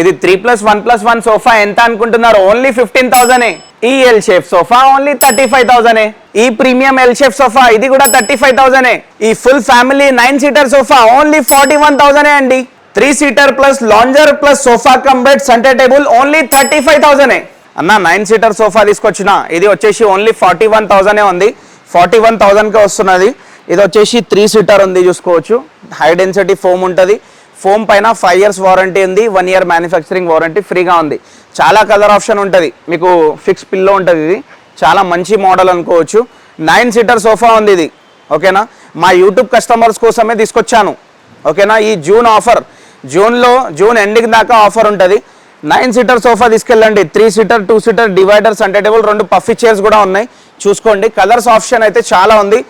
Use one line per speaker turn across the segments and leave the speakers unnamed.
ఇది 3+1+1 సోఫా ఎంత అనుకుంటున్నారు? ఓన్లీ 15,000. ఈ ఎల్ షేప్ సోఫా ఓన్లీ 35,000. ఈ ప్రీమియం ఎల్ షేప్ సోఫా ఇది కూడా 35,000. ఈ full family 9 seater sofa only 41,000 అండి. 3 seater plus lounger plus sofa cum bed centre table only 35,000. అన్న 9 సీటర్ సోఫా తీసుకొచ్చిన ఇది వచ్చేసి ఓన్లీ 41,000 ఉంది. 41,000కి వస్తున్నది. ఇది వచ్చేసి 3 సీటర్ ఉంది, చూసుకోవచ్చు. హై డెన్సిటీ ఫోమ్ ఉంటుంది. ఫోమ్ పైన 5 years వారంటీ ఉంది, 1 year మ్యానుఫ్యాక్చరింగ్ వారంటీ ఫ్రీగా ఉంది. చాలా కలర్ ఆప్షన్ ఉంటుంది, మీకు ఫిక్స్ పిల్లో ఉంటుంది. ఇది చాలా మంచి మోడల్ అనుకోవచ్చు. 9 సీటర్ సోఫా ఉంది ఇది, ఓకేనా. మా యూట్యూబ్ కస్టమర్స్ కోసమే తీసుకొచ్చాను, ఓకేనా. ఈ జూన్ ఆఫర్, జూన్ ఎండింగ్ దాకా ఆఫర్ ఉంటుంది. 9 సీటర్ సోఫా తీసుకెళ్ళండి. 3 seater 2 seater divider centre table 2 puffy chairs కూడా ఉన్నాయి, చూసుకోండి. కలర్స్ ఆప్షన్ అయితే చాలా ఉంది.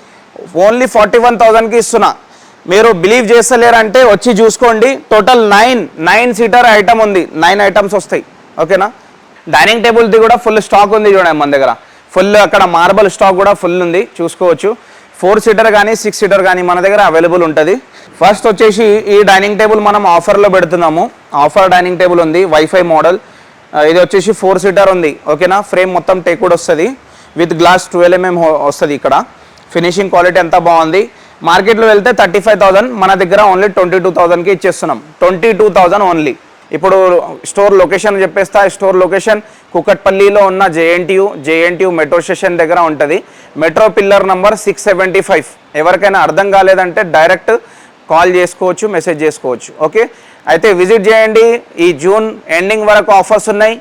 ఓన్లీ 41,000కి ఇస్తున్నా. మీరు బిలీవ్ చేస్తలేరంటే వచ్చి చూసుకోండి. టోటల్ 9 సీటర్ ఐటమ్ ఉంది, 9 ఐటమ్స్ వస్తాయి, ఓకేనా. డైనింగ్ టేబుల్ది కూడా ఫుల్ స్టాక్ ఉంది చూడండి మన దగ్గర. ఫుల్ అక్కడ మార్బల్ స్టాక్ కూడా ఫుల్ ఉంది, చూసుకోవచ్చు. 4 సీటర్ కానీ 6 సీటర్ కానీ మన దగ్గర అవైలబుల్ ఉంటుంది. ఫస్ట్ వచ్చేసి ఈ డైనింగ్ టేబుల్ మనం ఆఫర్లో పెడుతున్నాము. ఆఫర్ డైనింగ్ టేబుల్ ఉంది, వైఫై మోడల్. ఇది వచ్చేసి 4 సీటర్ ఉంది, ఓకేనా. ఫ్రేమ్ మొత్తం టేక్వుడ్ వస్తుంది, విత్ గ్లాస్ 12 mm వస్తుంది. ఇక్కడ ఫినిషింగ్ క్వాలిటీ ఎంత బాగుంది. మార్కెట్లో వెళ్తే 35,000, మన దగ్గర ఓన్లీ 22,000కి ఇచ్చేస్తున్నాం. 22,000 ఓన్లీ. ఇప్పుడు స్టోర్ లొకేషన్ చెప్పేస్తా. స్టోర్ లొకేషన్ కుకట్పల్లిలో ఉన్న జేఎన్టీయూ మెట్రో స్టేషన్ దగ్గర ఉంటుంది. Metro pillar number 675. ఎవరికైనా అర్థం కాలేదంటే డైరెక్ట్ కాల్ చేసుకోవచ్చు, మెసేజ్ చేసుకోవచ్చు, ఓకే. అయితే విజిట్ చేయండి. ఈ జూన్ ఎండింగ్ వరకు ఆఫర్స్ ఉన్నాయి.